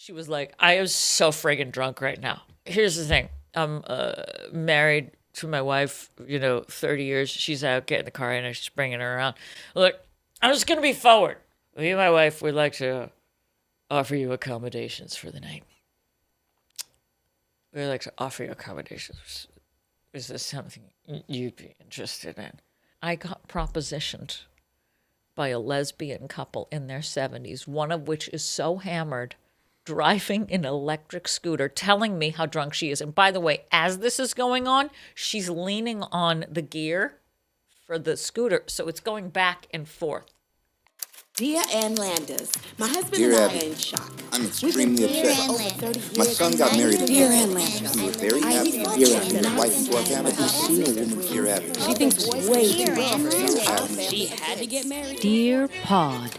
She was like, I am so friggin' drunk right now. Here's the thing. I'm married to my wife, 30 years. She's out getting the car and she's bringing her around. Look, I'm just going to be forward. Me and my wife would like to offer you accommodations for the night. We'd like to offer you accommodations. Is this something you'd be interested in? I got propositioned by a lesbian couple in their 70s, one of which is so hammered, driving an electric scooter, telling me how drunk she is. And by the way, as this is going on, she's leaning on the gear for the scooter, so it's going back and forth. Dear Ann Landers, my husband Dear and I Abby, are in shock. I'm extremely upset. Over 30 years. My son got married in Dear May. Ann Landers. We were very happy. Dear Abby. His wife into our family. She's a woman. Dear Abby. She thinks way too much. Dear Abby. She had to get married. Dear Pod.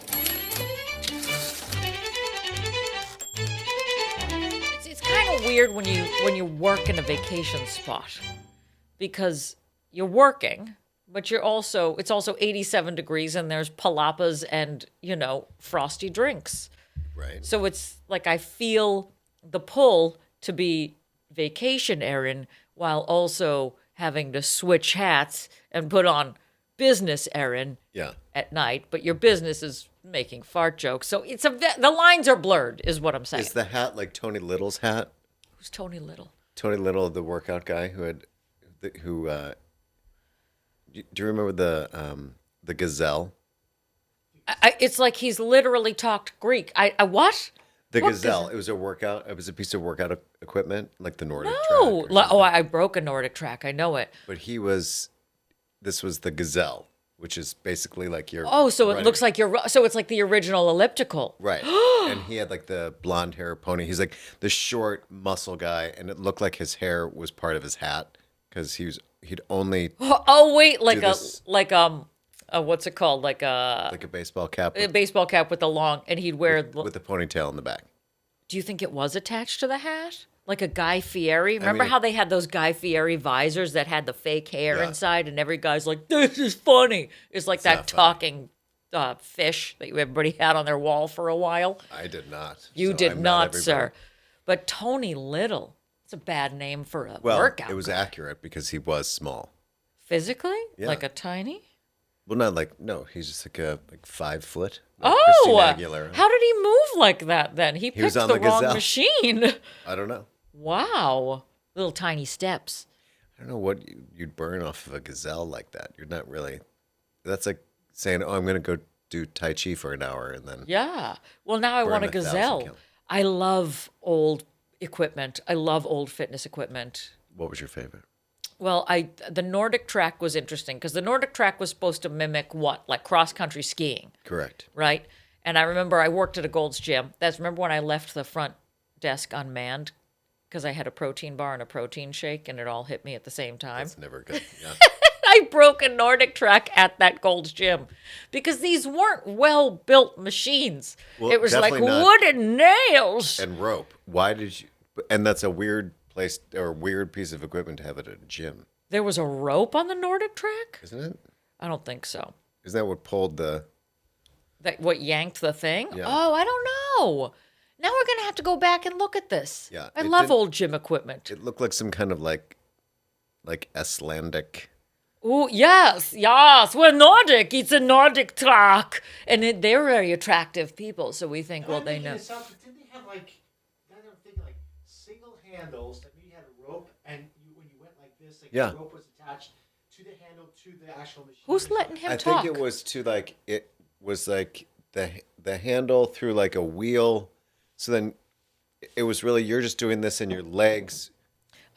It's kind of weird when you work in a vacation spot because you're working, but it's also 87 degrees and there's palapas and, frosty drinks. Right. So it's like I feel the pull to be vacation Erin while also having to switch hats and put on business Erin at night. But your business is making fart jokes. So the lines are blurred is what I'm saying. Is the hat like Tony Little's hat? Who's Tony Little? Tony Little, the workout guy do you remember the gazelle? It's like he's literally talked Greek. I what? The What gazelle. It was a workout. It was a piece of workout equipment, like the Nordic track. No. or something. I broke a Nordic track. I know it. But this was the gazelle, which is basically like your. Oh, so it running- looks like so it's like the original elliptical. Right. And he had like the blonde hair pony. He's like the short muscle guy, and it looked like his hair was part of his hat because he'd only Oh wait, like Do a this- what's it called? Like like a baseball cap a baseball cap with the long, and he'd wear. with a ponytail in the back. Do you think it was attached to the hat? Like a Guy Fieri? Remember mean- how they had those Guy Fieri visors that had the fake hair Yeah. inside, and every guy's like, "This is funny." It's like that not funny. talking fish that everybody had on their wall for a while. I did not. You so did I'm not, everybody. sir. But Tony Little, it's a bad name for a Well, workout. it was accurate because he was small. Physically? Yeah. Like a tiny? Well, not like no. He's just like 5 foot. Like Oh, Christina Aguilera. how did he move like that then? He picked was on the the wrong gazelle. machine. I don't know. Wow. Little tiny steps. I don't know what you'd burn off of a gazelle like that. You're not really. That's like saying, "Oh, I'm going to go do Tai Chi for an hour," and then Yeah. Well, now I Burn want a 1,000 gazelle. cal- I love old equipment. I love old fitness equipment. what was your favorite? Well, the Nordic track was interesting because the Nordic track was supposed to mimic what? Like cross-country skiing, Correct. right? And I remember I worked at a Gold's Gym. Remember when I left the front desk unmanned because I had a protein bar and a protein shake and it all hit me at the same time? It's never good. Yeah. I broke a Nordic track at that Gold's Gym because these weren't well-built machines. Well, it was like definitely not. wooden nails. And rope. Why did you? And that's a weird place or weird piece of equipment to have at a gym, There was a rope on the Nordic track? isn't it? I don't think so. Isn't that what pulled the? What yanked the thing? Yeah. Oh, I don't know. Now we're going to have to go back and look at this. Yeah, I it love didn't- old gym equipment. It looked like some kind of like Icelandic. Oh, yes. We're Nordic. It's a Nordic track. And they're very attractive people, so we think, well, they know. Didn't they have like, now that I'm thinking like single handles that you had a rope and when you went like this, like Yeah. the rope was attached to the handle to the actual machine. Who's letting him I talk? think it was the handle through like a wheel. So then it was really you're just doing this in your legs.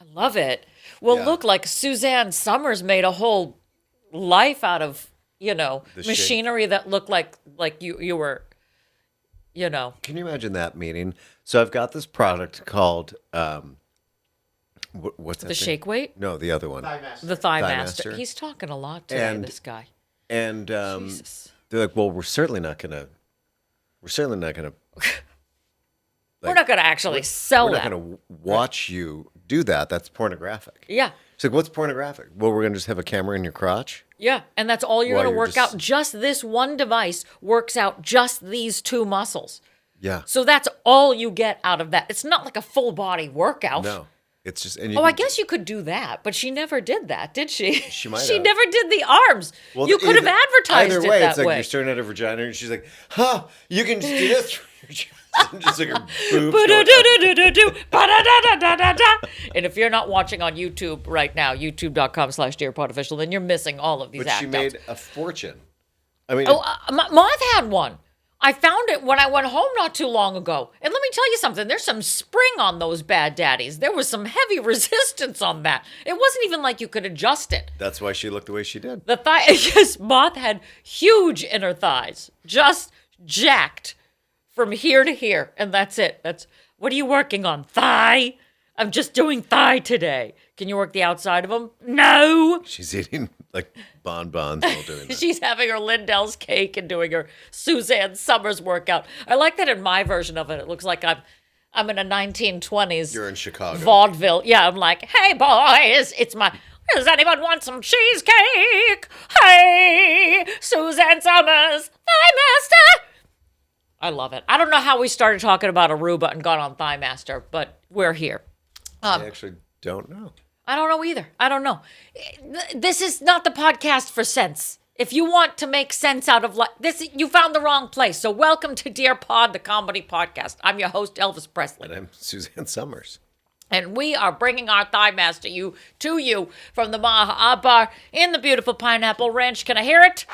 I love it. Well, Yeah. look, like Suzanne Summers made a whole life out of, The shape. machinery that looked like you were, Can you imagine that meeting? So I've got this product called what's that the thing? shake weight, No, the other one. Thigh master. the Thigh Thigh Master. Master. He's talking a lot today, And- this guy. And Jesus. they're like, well, we're certainly not gonna. We're not going to actually sell We're that. not gonna watch you do that. That's pornographic. Yeah. It's like, what's pornographic? Well, we're gonna just have a camera in your crotch. Yeah. And that's all you're While going to you're work out. just- Just this one device works out just these two muscles. Yeah. So that's all you get out of that. It's not like a full body workout. No. It's just. And Oh, I guess you could do that, but she never did that, did she? She might She have. never did the arms. Well, you could have advertised either it way, that it's like way. you're staring at her vagina, and she's like, "Huh, you can just do this." Through your chest. And just like her boobs going up. And if you're not watching on YouTube right now, youtube.com/DearPodOfficial, then you're missing all of these But she act outs. made a fortune. I mean, Oh, Moth had one. I found it when I went home not too long ago. And let me tell you something. There's some spring on those bad daddies. There was some heavy resistance on that. It wasn't even like you could adjust it. that's why she looked the way she did. The thigh, yes, Moth had huge inner thighs, just jacked from here to here. And that's it. What are you working on? Thigh? I'm just doing thigh today. Can you work the outside of them? No. She's eating like bonbons while doing that. She's having her Lindell's cake and doing her Suzanne Summers workout. I like that in my version of it. It looks like I'm in a 1920s You're in Chicago. vaudeville. Yeah, I'm like, hey boys, does anyone want some cheesecake? Hey, Suzanne Summers, Thigh Master. I love it. I don't know how we started talking about Aruba and got on Thigh Master, but we're here. I actually don't know. I don't know either. I don't know. This is not the podcast for sense. If you want to make sense out of life, you found the wrong place. So welcome to Dear Pod, the comedy podcast. I'm your host, Elvis Presley. And I'm Suzanne Summers. And we are bringing our Thigh Master to you from the Maha Bar in the beautiful Pineapple Ranch. Can I hear it?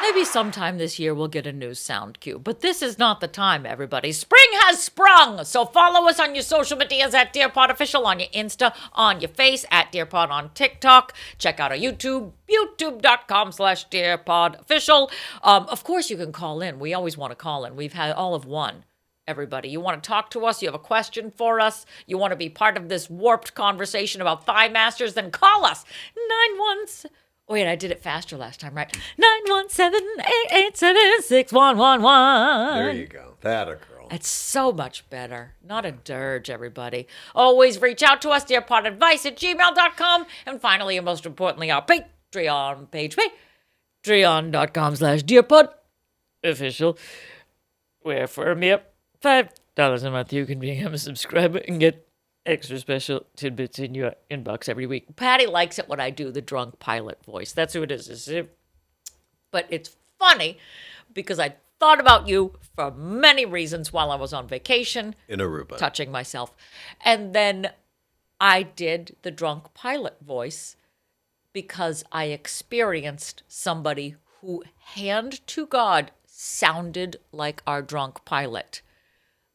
Maybe sometime this year we'll get a new sound cue, but this is not the time, everybody. Spring has sprung, so follow us on your social medias at DearPodOfficial, on your Insta, on your Face, at DearPod on TikTok. Check out our YouTube, youtube.com/DearPodOfficial. Of course, you can call in. We always want to call in. We've had all of one. Everybody, you want to talk to us, you have a question for us, you want to be part of this warped conversation about Thigh Masters, then call us. 917. Wait, I did it faster last time, right? 917-887-6111. There you go. That a girl. It's so much better. Not a dirge, everybody. Always reach out to us, dearpodadvice@gmail.com. And finally, and most importantly, our Patreon page, patreon.com/dearpodofficial, where for a mere $5 a month, you can become a subscriber and get extra special tidbits in your inbox every week. Patty likes it when I do the drunk pilot voice. That's who it is. But it's funny because I thought about you for many reasons while I was on vacation, In Aruba. touching myself. And then I did the drunk pilot voice because I experienced somebody who, hand to God, sounded like our drunk pilot.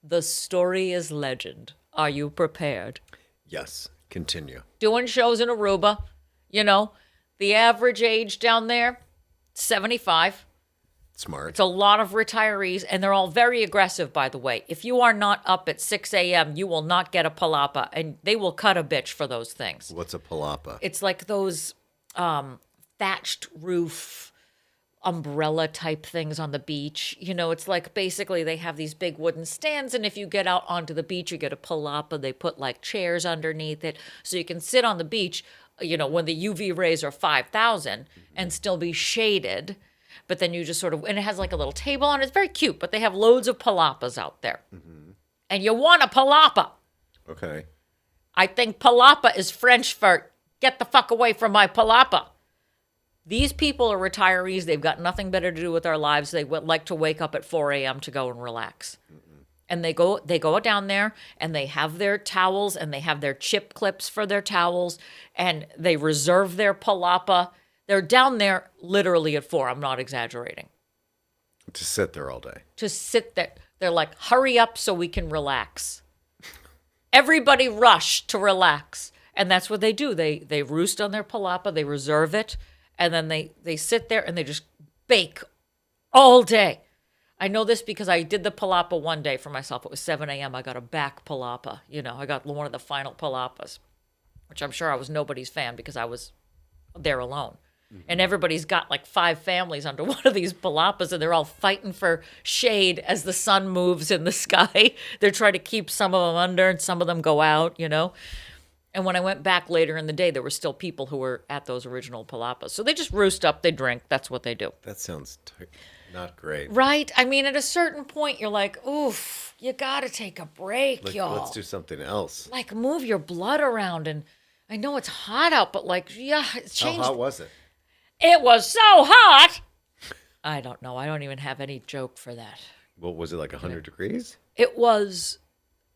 The story is legend. Are you prepared? Yes. Continue. Doing shows in Aruba, the average age down there, 75. Smart. It's a lot of retirees, and they're all very aggressive, by the way. If you are not up at 6 a.m., you will not get a palapa, and they will cut a bitch for those things. What's a palapa? It's like those thatched roof umbrella type things on the beach. It's like basically they have these big wooden stands, and if you get out onto the beach, you get a palapa. They put like chairs underneath it so you can sit on the beach, when the UV rays are 5,000 and still be shaded. But then you just sort of, and it has like a little table on it. It's very cute, but they have loads of palapas out there. And you want a palapa. Okay. I think palapa is French for get the fuck away from my palapa. These people are retirees. They've got nothing better to do with their lives. They would like to wake up at 4 a.m. to go and relax. And they go down there and they have their towels and they have their chip clips for their towels and they reserve their palapa. They're down there literally at 4. I'm not exaggerating. To sit there all day. To sit there. They're like, hurry up so we can relax. Everybody rush to relax. And that's what they do. They roost on their palapa. They reserve it. And then they sit there and they just bake all day. I know this because I did the palapa one day for myself. It was 7 a.m. I got a back palapa. I got one of the final palapas, which I'm sure I was nobody's fan because I was there alone. And everybody's got like 5 families under one of these palapas, and they're all fighting for shade as the sun moves in the sky. They're trying to keep some of them under and some of them go out, And when I went back later in the day, there were still people who were at those original palapas. So they just roost up, they drink. That's what they do. That sounds not great. Right? I mean, at a certain point, you're like, oof, you got to take a break, Like, y'all. let's do something else. Like, move your blood around. And I know it's hot out, but like, yeah, it's How changed. hot was it? It was so hot. I don't know. I don't even have any joke for that. What was it, like 100 degrees? It was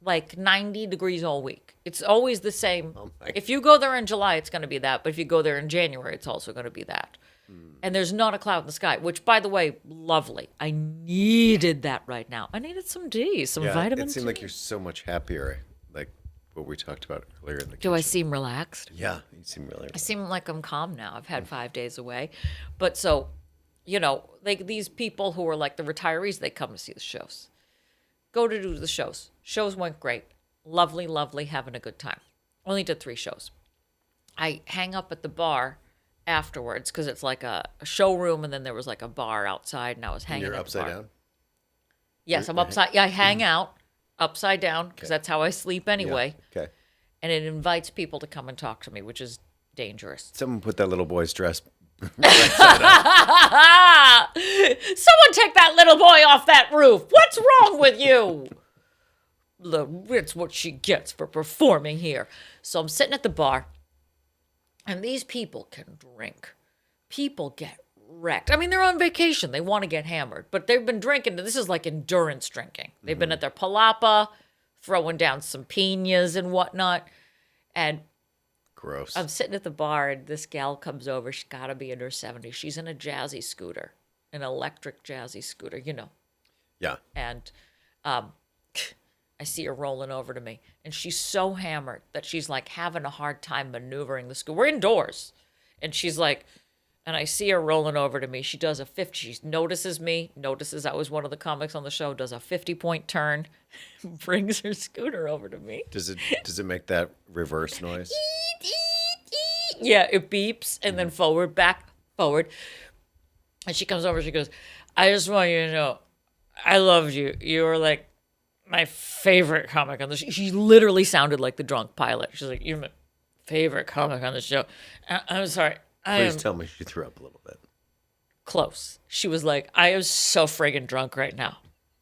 like 90 degrees all week. It's always the same. Oh my. If you go there in July, it's going to be that. But if you go there in January, it's also going to be that. And there's not a cloud in the sky, which, by the way, lovely. I needed that right now. I needed some D, some vitamin It seemed D. like you're so much happier, like what we talked about earlier in the Do I kitchen. seem relaxed? Yeah, you seem really. I seem like I'm calm now. I've had 5 days away. But so, you know, like these people who are like the retirees, they come to see the shows. Go to do the shows. Shows went great. Lovely, lovely, having a good time. Only did 3 shows. I hang up at the bar afterwards because it's like a showroom and then there was like a bar outside and I was hanging You're at the upside bar. down. Yes, I'm upside. Yeah, I hang out upside down because that's how I sleep anyway. Yeah. Okay. And it invites people to come and talk to me, which is dangerous. Someone put that little boy's dress. Someone take that little boy off that roof. What's wrong with you? It's what she gets for performing here. So I'm sitting at the bar, and these people can drink. People get wrecked. I mean, they're on vacation. They want to get hammered, but they've been drinking. This is like endurance drinking. They've been at their palapa, throwing down some piñas and whatnot. And Gross. I'm sitting at the bar, and this gal comes over. She's got to be in her 70s. She's in a jazzy scooter, an electric jazzy scooter, you know. Yeah. And I see her rolling over to me, and she's so hammered that she's like having a hard time maneuvering the scooter. We're indoors, and she's like, and I see her rolling over to me. She does a 50. She notices me, notices I was one of the comics on the show, does a 50-point turn, brings her scooter over to me. Does it make that reverse noise? Yeah, it beeps and then forward, back, forward. And she comes over, she goes, I just want you to know, I loved you. You were like my favorite comic on the show. She literally sounded like the drunk pilot. She's like, you're my favorite comic on the show. I'm sorry. Please tell me she threw up a little bit. Close. She was like, I am so friggin' drunk right now.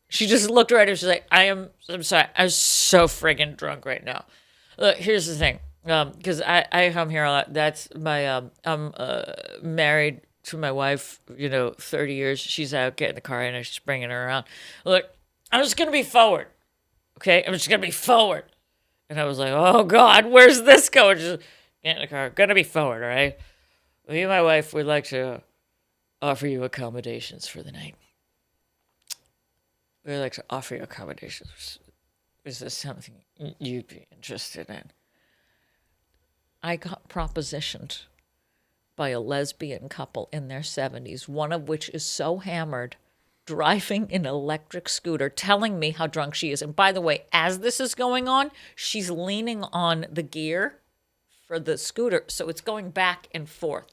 She just looked right at her. She's like, I'm sorry. I'm so friggin' drunk right now. Look, here's the thing. Because I come here a lot. That's my, I'm married to my wife, 30 years. She's out getting the car and she's bringing her around. Look, I'm just going to be forward. Okay? I'm just going to be forward. And I was like, oh, God, where's this going? Just get in the car. Going to be forward, all right? Me and my wife would like to offer you accommodations for the night. We'd like to offer you accommodations. Is this something you'd be interested in? I got propositioned by a lesbian couple in their 70s, one of which is so hammered, driving an electric scooter, telling me how drunk she is. And by the way, as this is going on, she's leaning on the gear for the scooter, so it's going back and forth.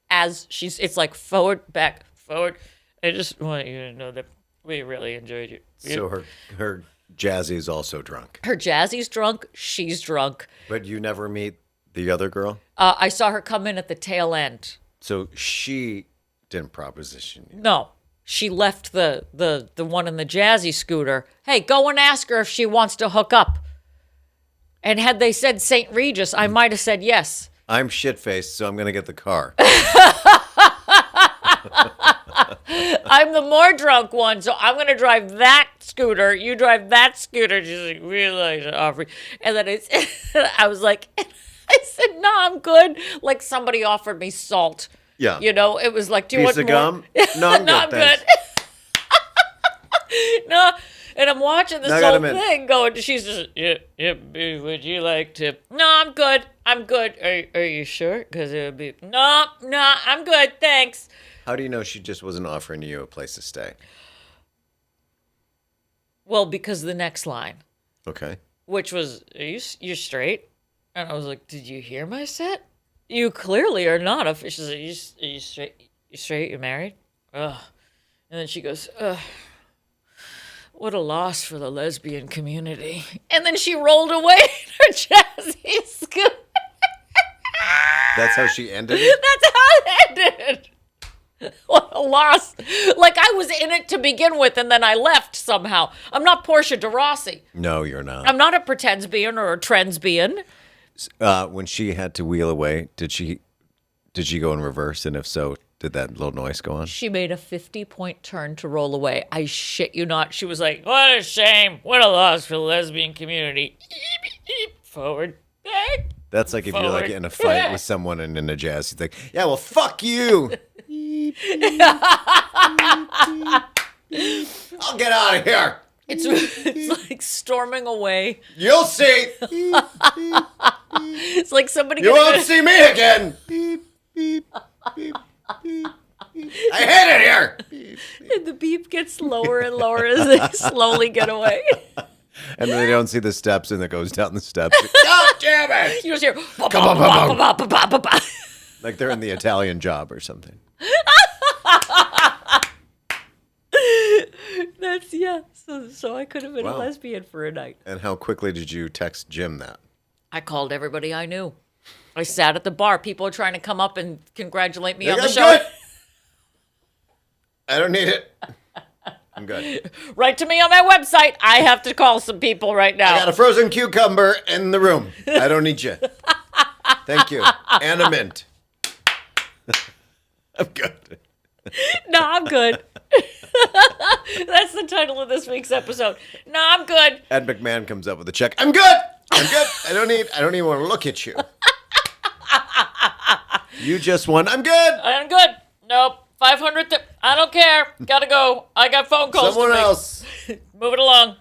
It's like forward, back, forward. I just want you to know that we really enjoyed you. So her Jazzy is also drunk. Her Jazzy's drunk, she's drunk. But you never meet the other girl? I saw her come in at the tail end. So she didn't proposition you. No, she left the one in the Jazzy scooter. Hey, go and ask her if she wants to hook up. And had they said St. Regis, I might have said yes. I'm shit-faced, so I'm going to get the car. I'm the more drunk one, so I'm going to drive that scooter. You drive that scooter. She's like, really like to offer you. And then I was like, I said, no, I'm good. Like somebody offered me salt. Yeah. It was like, do you Piece want of more? gum? No, I'm good, I'm thanks. good. No, and I'm watching this No, I got whole a minute. thing going. She's just, yeah, would you like to? No, I'm good. I'm good. Are you sure? Because it would be, no, I'm good. Thanks. How do you know she just wasn't offering you a place to stay? Well, because the next line, Okay. which was, you're straight? And I was like, did you hear my set? You clearly are not. She's like, are you straight? You straight? You married? Ugh. And then she goes, ugh. What a loss for the lesbian community. And then she rolled away in her Jazzy scooter. That's how she ended it? That's how it ended. What a loss. Like I was in it to begin with and then I left somehow. I'm not Portia de Rossi. No, you're not. I'm not a pretensbian or a trensbian. When she had to wheel away, did she go in reverse? And if so, did that little noise go on? She made a 50-point turn to roll away. I shit you not. She was like, what a shame. What a loss for the lesbian community. Forward. Back. That's like if you're like Forward. in a fight with someone and in a jazz, he's like, yeah, well, fuck you. I'll get out of here. It's like storming away. You'll see. It's like somebody You getting won't a- see me again. I hate it here. and the beep gets lower and lower as they slowly get away. And then they don't see the steps and it goes down the steps. God damn it. You just hear Like they're in the Italian Job or something. That's so I could have been a Wow. lesbian for a night. And how quickly did you text Jim that? I called everybody I knew. I sat at the bar. People are trying to come up and congratulate me on Like, the I'm show. good. I don't need it. I'm good. Write to me on my website. I have to call some people right now. I got a frozen cucumber in the room. I don't need you. Thank you. And a mint. I'm good. No, I'm good. That's the title of this week's episode. No, I'm good. Ed McMahon comes up with a check. I'm good. I'm good. I don't even want to look at you. You just won. I'm good. I'm good. Nope. 500. I don't care. Gotta go. I got phone calls. Someone to make. else. Move it along.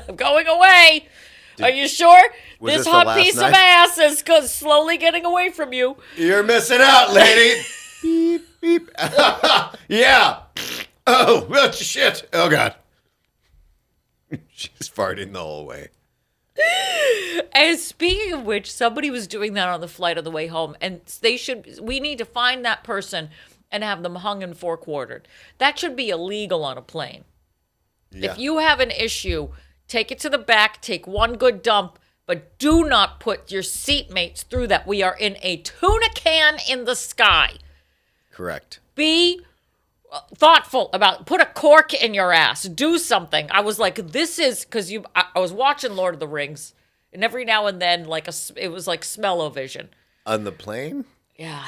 I'm going away. Are you sure? Was This this the hot last piece of night? ass is slowly getting away from you. You're missing out, lady. Beep, beep. Yeah. Oh, well, shit. Oh, God. She's farting the whole way. And speaking of which, somebody was doing that on the flight on the way home, and we need to find that person and have them hung and four-quartered. That should be illegal on a plane. Yeah. If you have an issue, take it to the back, take one good dump, but do not put your seatmates through that. We are in a tuna can in the sky. Correct. Be thoughtful about put a cork in your ass. Do something. I was like, this is because I was watching Lord of the Rings, and every now and then, it was like smell-o-vision. On the plane? Yeah.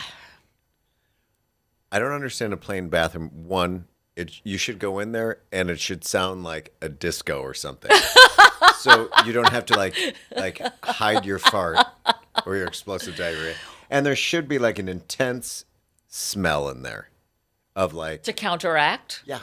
I don't understand a plane bathroom. One, you should go in there and it should sound like a disco or something. So you don't have to like hide your fart or your explosive diarrhea. And there should be like an intense smell in there of like, To counteract. yeah.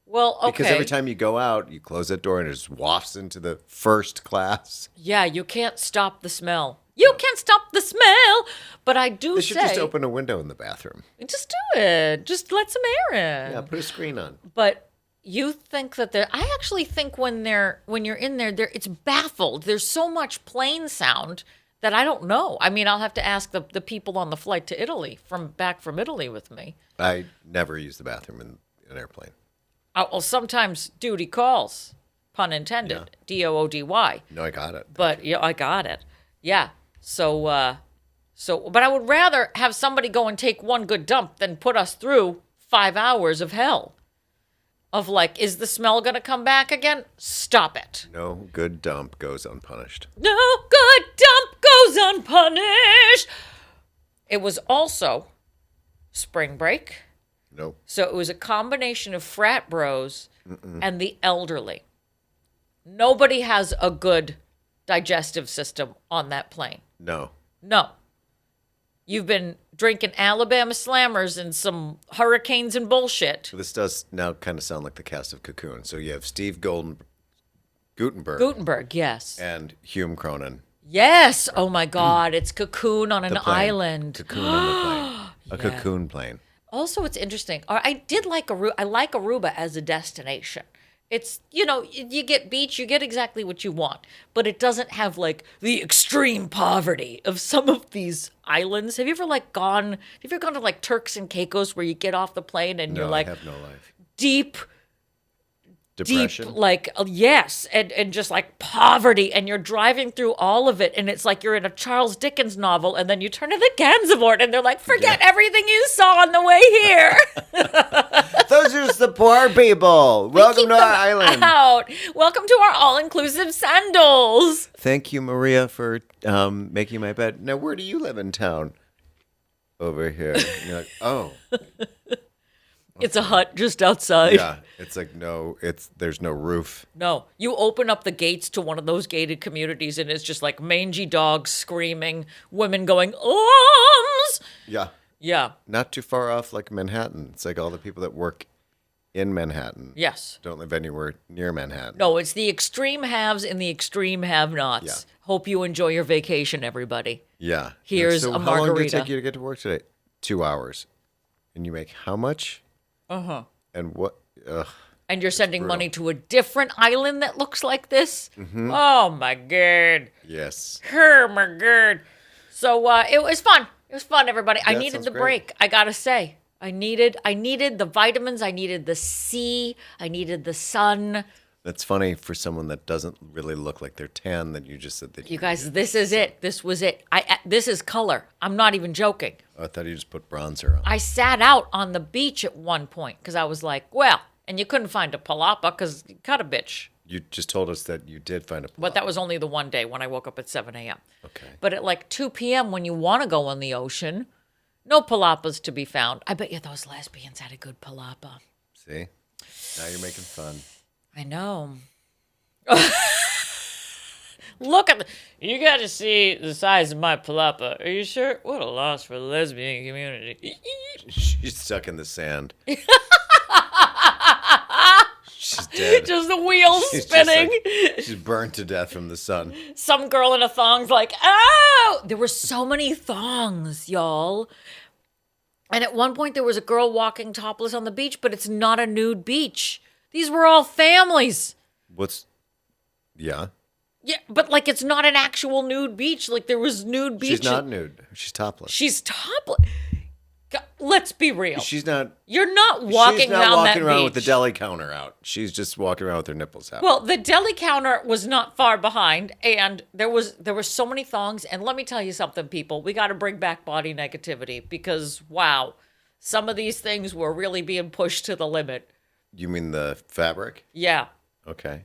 Well, okay. Because every time you go out, you close that door and it just wafts into the first class. Yeah, you can't stop the smell. You can't stop the smell. But I do They should say, just open a window in the bathroom. just do it. Just let some air in. Yeah, put a screen on. But you think that I actually think when you're in there, it's baffled. There's so much plane sound that I don't know. I mean, I'll have to ask the people on the flight to Italy back from Italy with me. I never use the bathroom in an airplane. Well, sometimes duty calls, pun intended, DOODY. No, I got it. But yeah, I got it. Yeah. So, but I would rather have somebody go and take one good dump than put us through 5 hours of hell. Of like, is the smell going to come back again? Stop it. No good dump goes unpunished. No good dump goes unpunished. It was also spring break. Nope. So it was a combination of frat bros and the elderly. Nobody has a good digestive system on that plane. No. No. You've been drinking Alabama Slammers and some hurricanes and bullshit. This does now kind of sound like the cast of Cocoon. So you have Steve Gutenberg Gutenberg, yes. and Hume Cronin. Yes. Oh my God. It's Cocoon on an The plane. island. Cocoon on the plane. A cocoon plane. Also, it's interesting. I did like Aruba. I like Aruba as a destination. It's, you get beach, you get exactly what you want, but it doesn't have like the extreme poverty of some of these islands. Have you ever gone to like Turks and Caicos where you get off the plane and No, you're like I have no life. deep Depression. deep, like, yes, and just like poverty, and you're driving through all of it, and it's like you're in a Charles Dickens novel, and then you turn to the Gansevoort, and they're like, forget everything you saw on the way here. Those are just the poor people. Welcome to our island. Out. Welcome to our all-inclusive sandals. Thank you, Maria, for making my bed. Now, where do you live in town? Over here. And you're like, oh. It's a hut just outside. Yeah. It's like, there's no roof. No, you open up the gates to one of those gated communities, and it's just like mangy dogs screaming, women going, arms. Yeah. Yeah. Not too far off like Manhattan. It's like all the people that work in Manhattan. Yes. Don't live anywhere near Manhattan. No, it's the extreme haves and the extreme have-nots. Yeah. Hope you enjoy your vacation, everybody. Yeah. Here's so a how long did it margarita. take you to get to work today? 2 hours. And you make how much? Uh-huh. And what? Ugh. And you're sending brutal. money to a different island that looks like this? Mm-hmm. Oh, my God. Yes. Oh, my God. So it was fun. It was fun, everybody. I That needed sounds the great. break. I got to say. I needed the vitamins. I needed the C. I needed the sun. That's funny for someone that doesn't really look like they're tan that you just said that You guys, this is it. This was it. This is color. I'm not even joking. I thought you just put bronzer on. I sat out on the beach at one point because I was like, well, and you couldn't find a palapa because you cut a bitch. You just told us that you did find a But that was only the one day when I woke up at 7 a.m. Okay. But at like 2 p.m. when you want to go in the ocean, no palapas to be found. I bet you those lesbians had a good palapa. See? Now you're making fun. I know. Look at you got to see the size of my palapa. Are you sure? What a loss for the lesbian community. She's stuck in the sand. She's dead. Just the wheels She's just spinning. she's burned to death from the sun. Some girl in a thong's like, oh! There were so many thongs, y'all. And at one point there was a girl walking topless on the beach, but it's not a nude beach. These were all families. Yeah. Yeah, but like it's not an actual nude beach. Like there was nude beach. She's not nude. She's topless. She's topless. Let's be real. She's not. You're not walking She's not down walking that around beach. with the deli counter out. She's just walking around with her nipples out. Well, the deli counter was not far behind, and there were so many thongs. And let me tell you something, people. We got to bring back body negativity because wow, some of these things were really being pushed to the limit. You mean the fabric? Yeah. Okay.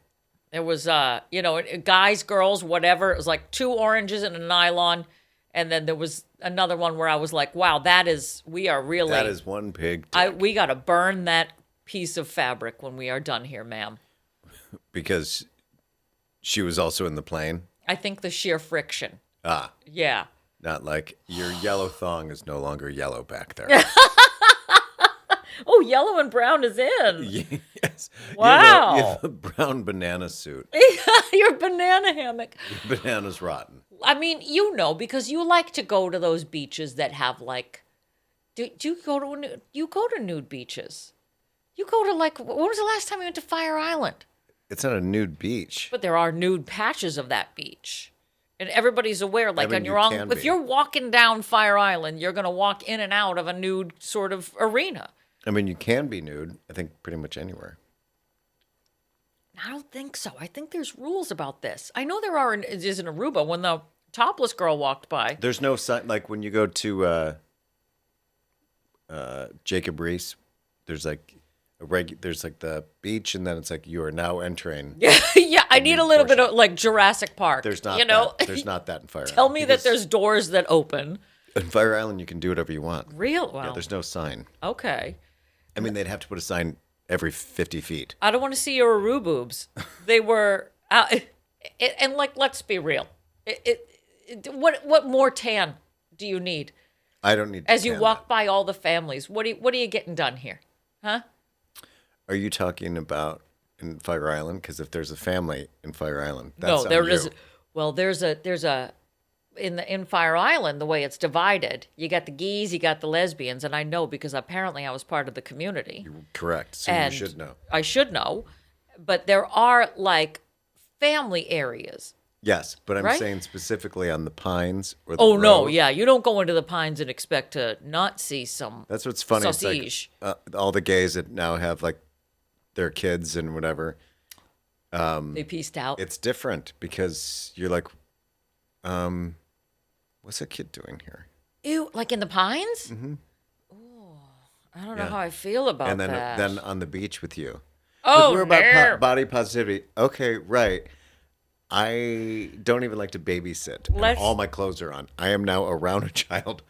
There was, guys, girls, whatever. It was like 2 oranges and a nylon. And then there was another one where I was like, wow, that is one pig dick. we got to burn that piece of fabric when we are done here, ma'am. Because she was also in the plane? I think the sheer friction. Ah. Yeah. Not like your yellow thong is no longer yellow back there. Oh, yellow and brown is in. Yes. Wow. You have a brown banana suit. Your banana hammock. Your banana's rotten. I mean, because you like to go to those beaches that have like, do you go to nude beaches? You go to like, when was the last time you went to Fire Island? It's not a nude beach. But there are nude patches of that beach. And everybody's aware, like, mean, if you're walking down Fire Island, you're going to walk in and out of a nude sort of arena. I mean, you can be nude, I think, pretty much anywhere. I don't think so. I think there's rules about this. I know there is in Aruba when the topless girl walked by. There's no sign, like when you go to Jacob Reese, there's like there's like the beach, and then it's like you are now entering. Yeah, I need a little bit of like Jurassic Park. There's not there's not that in Fire Island. Tell me that because there's doors that open. in Fire Island you can do whatever you want. Real? Yeah, Well, there's no sign. okay. I mean, they'd have to put a sign every 50 feet. I don't want to see your Aru boobs. They were, and like, let's be real. What more tan do you need? I don't need. As you tan walk by all the families, what are you getting done here, huh? Are you talking about in Fire Island? Because if there's a family in Fire Island, that's No, on there you. is. Well, there's a in Fire Island, the way it's divided, you got the gays, you got the lesbians, and I know because apparently I was part of the community. You're correct. So And you should know. I should know, but there are like family areas. Yes, but I'm Right? saying specifically on the Pines. Or the Oh no, Road. yeah, you don't go into the Pines and expect to not see some. That's what's funny. Sausage. It's like all the gays that now have like their kids and whatever. They pieced out. It's different because you're like, what's a kid doing here? Ew, like in the Pines? Mm-hmm. Oh, I don't know how I feel about and that. then on the beach with you. Oh, we're about no. body positivity. Okay, right. I don't even like to babysit. And Let's- all my clothes are on. I am now around a child.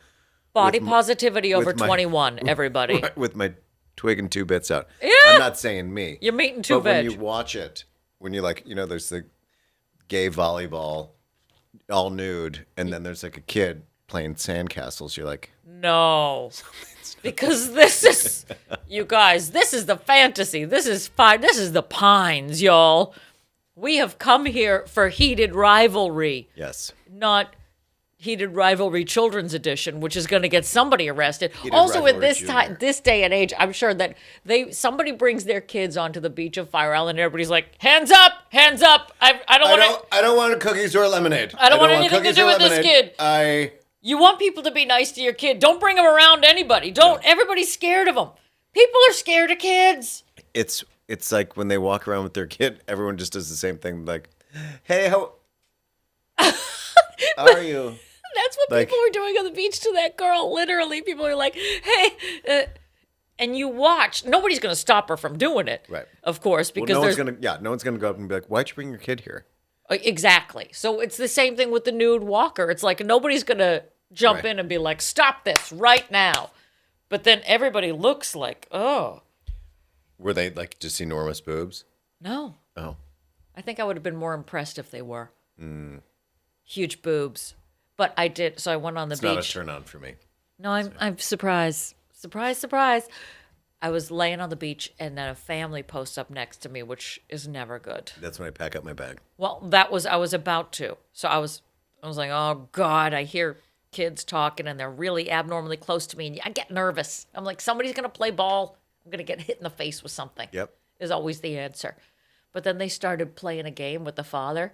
Body with positivity over with my- 21, everybody. With my twig and 2 bits out. Yeah. I'm not saying me. You're meeting two But when veg. you watch it, when you're like, there's the gay volleyball, all nude, and then there's like a kid playing sandcastles. You're like, No. Because this is, you guys, this is the fantasy. This is fine. This is the Pines, y'all. We have come here for heated rivalry, yes. not heated rivalry children's edition, which is going to get somebody arrested. Heated Also, at Rivalry this Junior. time, this day and age, I'm sure that somebody brings their kids onto the beach of Fire Island, and everybody's like, hands up, hands up. I don't want to. I don't want cookies or lemonade. I don't want anything to cookies do or with this lemonade. kid. You want people to be nice to your kid. Don't bring them around anybody. Don't. Everybody's scared of them. People are scared of kids. It's like when they walk around with their kid, everyone just does the same thing. Like, hey, how are you? That's what Like- people were doing on the beach to that girl. Literally, people were like, hey, and you watch. Nobody's going to stop her from doing it. Right. Of course, because no there's one's gonna go up and be like, why'd you bring your kid here? Exactly. So it's the same thing with the nude walker. It's like nobody's going to jump Right. in and be like, stop this right now. But then everybody looks like, oh, Were they like just enormous boobs? no. Oh, I think I would have been more impressed if they were. Huge boobs. But I did, so I went on the it's beach. not a turn on for me. No, I'm surprised. Surprise. I was laying on the beach and then a family posts up next to me, which is never good. That's when I pack up my bag. Well, I was about to. So I was like, oh God, I hear kids talking and they're really abnormally close to me and I get nervous. I'm like, somebody's going to play ball. I'm going to get hit in the face with something. Yep. Is always the answer. But then they started playing a game with the father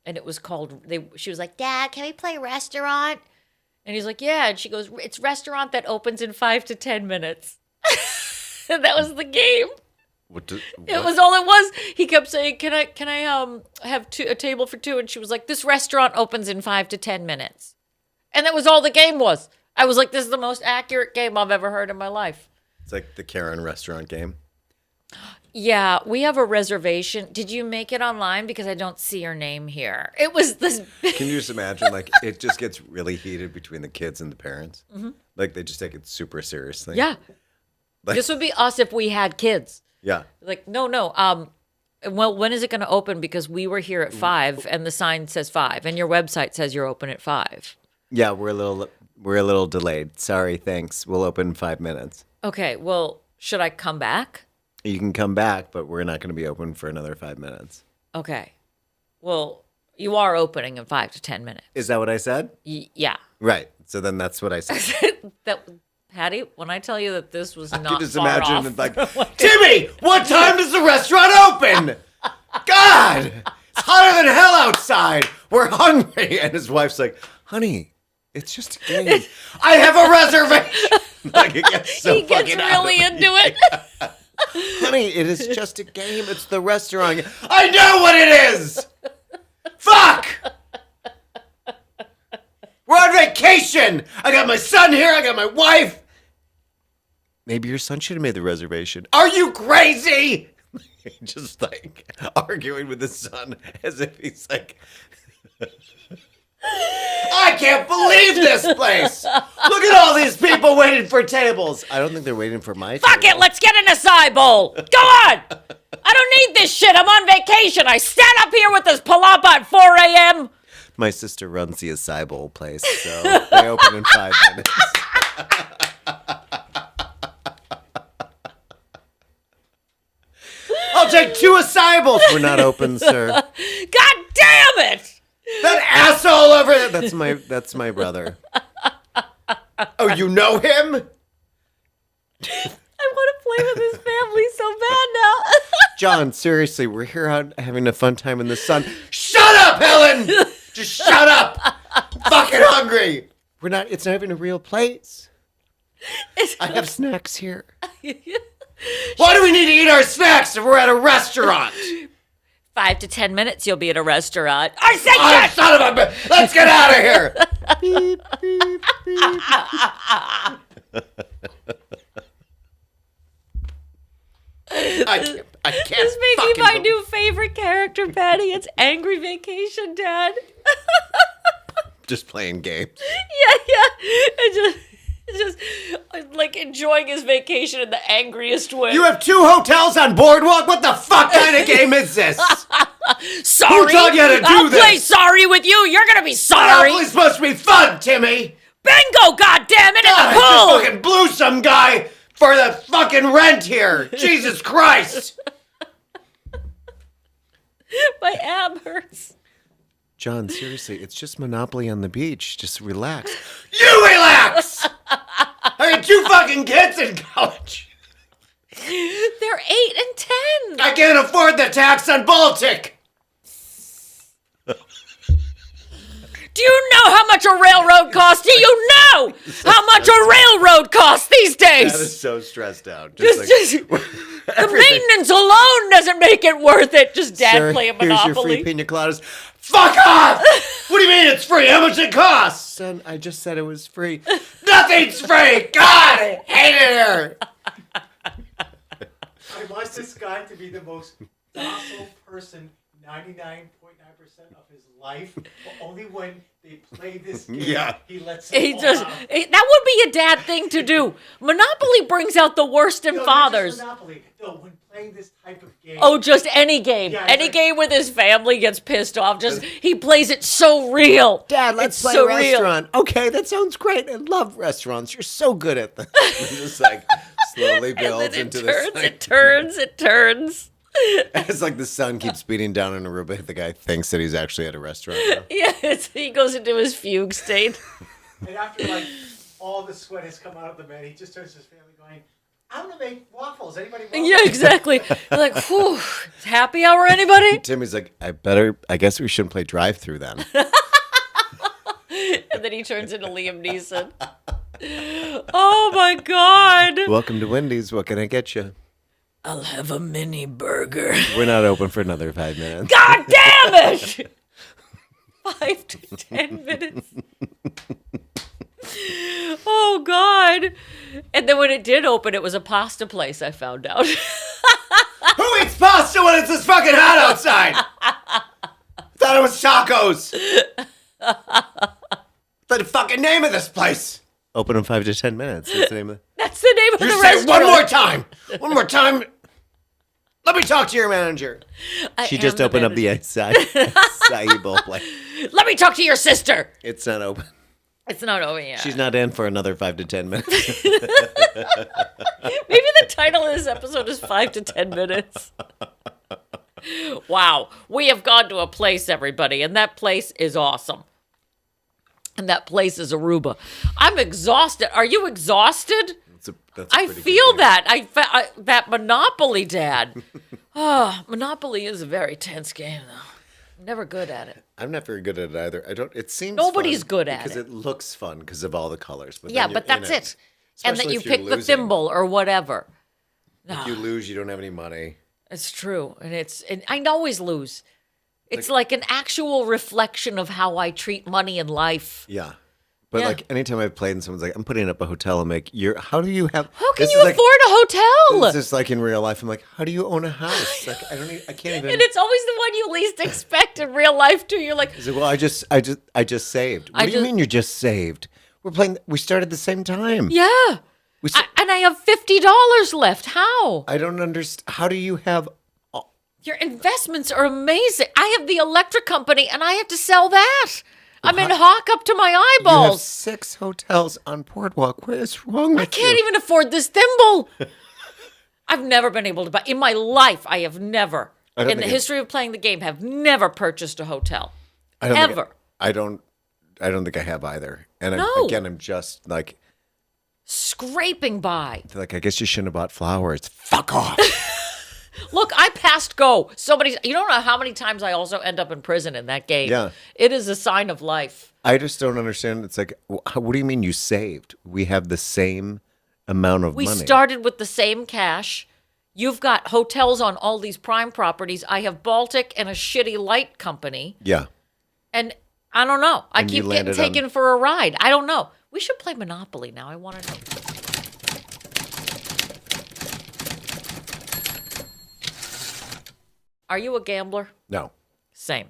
and it was called, she was like, Dad, can we play restaurant? And he's like, yeah. And she goes, it's restaurant that opens in 5 to 10 minutes. And that was the game. It was all it was. He kept saying, "Can I have a table for 2?" And she was like, "This restaurant opens in 5 to 10 minutes." And that was all the game was. I was like, "This is the most accurate game I've ever heard in my life." It's like the Karen restaurant game. Yeah, we have a reservation. Did you make it online? Because I don't see your name here. It was this. Can you just imagine? Like it just gets really heated between the kids and the parents. Mm-hmm. Like they just take it super seriously. Yeah. Like, This would be us if we had kids. yeah. Like, no. Well, when is it going to open? Because we were here at 5 and the sign says 5 and your website says you're open at 5. Yeah, we're a little delayed. Sorry, thanks. We'll open in 5 minutes. Okay, well, should I come back? You can come back, but we're not going to be open for another 5 minutes. Okay. Well, you are opening in 5 to 10 minutes. Is that what I said? Yeah. Right. So then that's what I said. Patty, when I tell you that this was I not can just far imagine off it like, from what- Timmy, what time does the restaurant open? God, it's hotter than hell outside. We're hungry. And his wife's like, honey, it's just a game. I have a reservation. Like, it gets so he gets fucking out of really me. into it. Honey, it is just a game. It's the restaurant. I know what it is. Fuck. We're on vacation. I got my son here. I got my wife. Maybe your son should have made the reservation. Are you crazy? Just like arguing with his son as if he's like, I can't believe this place. Look at all these people waiting for tables. I don't think they're waiting for my Fuck table. it, let's get an Assia Bowl. Go on. I don't need this shit. I'm on vacation. I sat up here with this palapa at 4 a.m. My sister runs the Assia Bowl place, so they open in 5 minutes. I'll take 2 Assia Bowls. We're not open, sir. God damn it. That asshole over there. That's my brother. Oh, you know him? I want to play with his family so bad now. John, seriously, we're here out having a fun time in the sun. Shut up, Helen! Just shut up! Fucking hungry! It's not even a real place. I have snacks here. Why do we need to eat our snacks if we're at a restaurant. 5 to 10 minutes, you'll be at a restaurant. I said Oh, yes! son of a bitch. Let's get out of here. Beep, beep, beep. I can't This may be fucking my believe- new favorite character, Patty. It's Angry Vacation Dad. Just playing games. Yeah. It's just like enjoying his vacation in the angriest way. You have 2 hotels on Boardwalk? What the fuck kind of game is this? sorry. Who taught you to do I'll this? play sorry with you. You're gonna be sorry. Monopoly's supposed to be fun, Timmy. Bingo, goddammit, in God, the I pool. just fucking blew some guy for the fucking rent here. Jesus Christ. My ab hurts. John, seriously, it's just Monopoly on the beach. Just relax. You relax! I got 2 fucking kids in college. They're 8 and 10. I can't afford the tax on Baltic. Do you know how much a railroad costs? Do you know how much a railroad costs these days? That is so stressed out. Just the maintenance alone doesn't make it worth it. Just Dad Sir, playing here's your Monopoly. free pina coladas. Fuck off! What do you mean it's free? How much it costs? Son, I just said it was free. Nothing's free! God, I hate it here! I want this guy to be the most docile person 99.9% of his life, but only when they play this game, Yeah. he lets it He all just out. that would be a dad thing to do. Monopoly brings out the worst in No, not fathers. just Monopoly. No, when playing this type of game. Oh, just any game. Yeah, Any like- game with his family gets pissed off. Just he plays it so real. Dad, let's It's play so a restaurant. Okay, that sounds great. I love restaurants. You're so good at them. Just like slowly And builds then into it this. turns. It's like the sun keeps beating down in Aruba. The guy thinks that he's actually at a restaurant now. Yeah, he goes into his fugue state. And after like all the sweat has come out of the man, he just turns to his family going, I'm gonna make waffles. Anybody want Yeah, exactly. You're like, whew, happy hour, anybody? Timmy's like, I guess we shouldn't play drive-through then. And then he turns into Liam Neeson. Oh my God. Welcome to Wendy's. What can I get you? I'll have a mini burger. We're not open for another 5 minutes. God damn it! 5 to 10 minutes. Oh God. And then when it did open, it was a pasta place, I found out. Who eats pasta when it's this fucking hot outside? Thought it was tacos. The fucking name of this place. Open in 5 to 10 minutes. That's the name of That's the name of You the say restaurant. one more time. One more time. Let me talk to your manager. I She am just the opened up the acai bowl place. Let me talk to your sister. It's not open. It's not over yet. She's not in for another 5 to 10 minutes. Maybe the title of this episode is 5 to 10 minutes. Wow. We have gone to a place, everybody, and that place is awesome. And that place is Aruba. I'm exhausted. Are you exhausted? That's a I pretty good feel game. that. That Monopoly, Dad. Monopoly is a very tense game, though. Never good at it. I'm not very good at it either. I don't. It seems Nobody's fun good at because it. it looks fun because of all the colors. But Yeah, then but you're in that's it. And that Especially you if you're pick the losing. thimble or whatever. If you lose, you don't have any money. It's true. And I always lose. It's like an actual reflection of how I treat money in life. Yeah. But Yeah. like anytime I've played and someone's like, I'm putting up a hotel, I'm like, how do you have How can this you is like- afford a hotel? This is like in real life. I'm like, how do you own a house? Like I can't even And it's always the one you least expect in real life too. You're like, He's like, well, I just saved. What do you mean you just saved? We started the same time. yeah. We s- And I have $50 left. How? I don't understand. How do you have Your investments are amazing. I have the electric company and I have to sell that. I'm in hawk up to my You have eyeballs. 6 hotels on Boardwalk. What is wrong with I can't you? even afford this thimble. I've never been able to buy. In my life, I have never, I don't in the think history of playing the game, have never purchased a hotel. I don't Ever. I don't think I have either. And No. I'm just like Scraping by. I guess you shouldn't have bought flowers. Fuck off. Look, I passed go. You don't know how many times I also end up in prison in that game. Yeah. It is a sign of life. I just don't understand. It's like, what do you mean you saved? We have the same amount of We money. started with the same cash. You've got hotels on all these prime properties. I have Baltic and a shitty light company. Yeah. And I don't know. I And you keep getting landed taken on- for a ride. I don't know. We should play Monopoly now. I want to know. Are you a gambler? No. Same.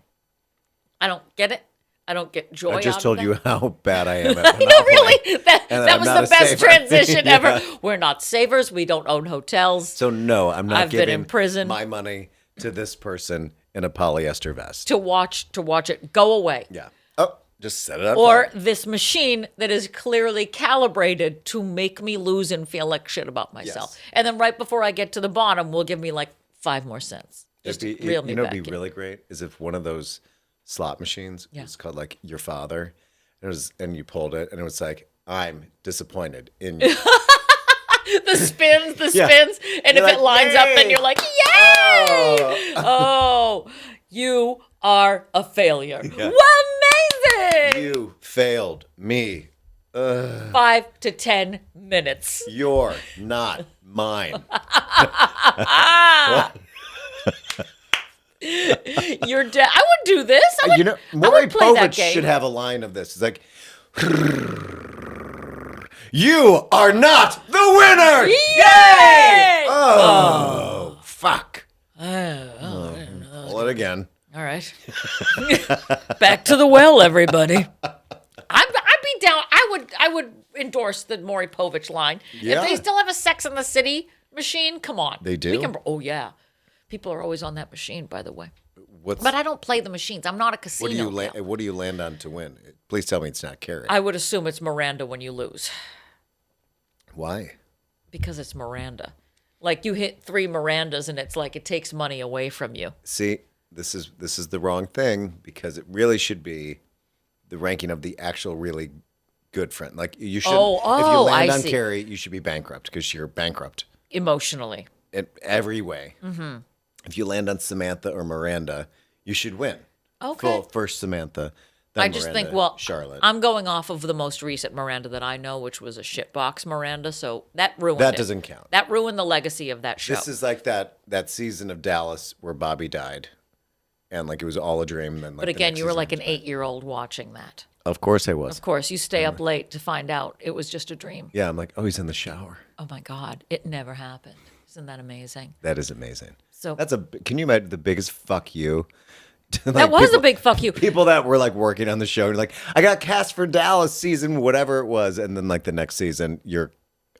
I don't get it. I don't get joy I just out told of you that. how bad I am at I know, Monopoly. really. That And I'm was not the a best saver. transition Yeah. ever. We're not savers. We don't own hotels. So no, I'm not I've been giving in prison. my money to this person in a polyester vest. to watch it go away. Yeah. Oh, just set it up. Or this machine that is clearly calibrated to make me lose and feel like shit about myself. Yes. And then right before I get to the bottom, will give me like 5 more cents. Just to reel me you know, back it'd be in. really great is if one of those slot machines Yeah. was called like Your Father, and you pulled it, and it was like, I'm disappointed in you. the spins, Yeah. and You're if like, it lines up, then "Yay!" you're like, yay! Oh, you are a failure. Yeah. Well, amazing! You failed me. 5 to 10 minutes. You're not mine. You're dead. I would do this. I would, You know, I Maury would play that Povich game. should have a line of this. It's like, you are not the winner! Yay! Oh, fuck. Pull it again. All right. Back to the well, everybody. I'd be down. I would endorse the Maury Povich line. Yeah. If they still have a Sex and the City machine, come on. They do? We can, oh, yeah. People are always on that machine, by the way. What's, But I don't play the machines. I'm not a casino. what do you land on to win? Please tell me it's not carrot. I would assume it's Miranda when you lose Why? because it's Miranda. Like you hit 3 Mirandas and it's like it takes money away from you. See, this is the wrong thing because it really should be the ranking of the actual really good friend. Like you should, if you land I on see. Carrie, you should be bankrupt because you're bankrupt Emotionally. in every way. Mm-hmm. If you land on Samantha or Miranda, you should win. Okay. Well, first Samantha, then I just Miranda, think, well, Charlotte. I'm going off of the most recent Miranda that I know, which was a shitbox Miranda. So that ruined That it. doesn't count. That ruined the legacy of that show. This is like that season of Dallas where Bobby died, and like it was all a dream. Then, like, but the again, next you were season like was an bad. 8-year-old watching that. Of course I was. Of course, you stay up late to find out it was just a dream. Yeah, I'm like, oh, he's in the shower. Oh my God, it never happened. Isn't that amazing? That is amazing. So That's can you imagine the biggest fuck you? to, that like, was a people- big fuck you. People that were like working on the show, and like, I got cast for Dallas season, whatever it was, and then like the next season, you're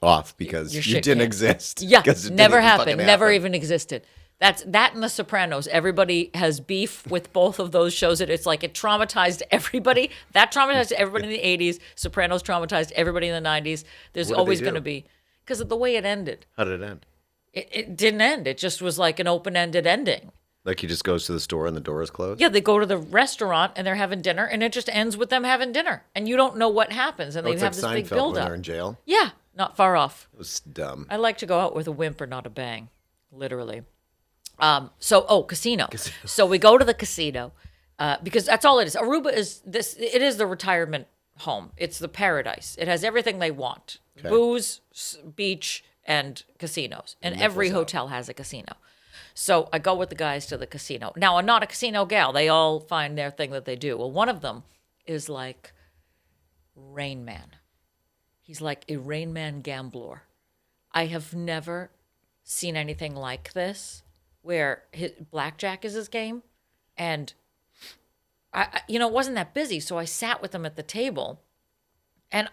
off because Your you shit didn't can't- exist. Yeah, 'Cause it didn't never even happened. fucking Never happen. even existed. That's that and The Sopranos. Everybody has beef with both of those shows. And it's like it traumatized everybody. That traumatized everybody in the 80s. Sopranos traumatized everybody in the 90s. There's What did always they going do? to be. Because of the way it ended. How did it end? It didn't end. It just was like an open-ended ending. Like he just goes to the store and the door is closed. Yeah, they go to the restaurant and they're having dinner, and it just ends with them having dinner. And you don't know what happens. And Oh, they it's have like this big Seinfeld when build-up. they're in jail. Yeah, not far off. It was dumb. I like to go out with a whimper, not a bang, literally. Casino. So we go to the casino because that's all it is. Aruba is this. It is the retirement home. It's the paradise. It has everything they want: Okay. booze, beach, and casinos. And every hotel has a casino. So I go with the guys to the casino. Now I'm not a casino gal. They all find their thing that they do. Well, one of them is like Rain Man. He's like a Rain Man gambler. I have never seen anything like this, where blackjack is his game, and it wasn't that busy, so I sat with him at the table, and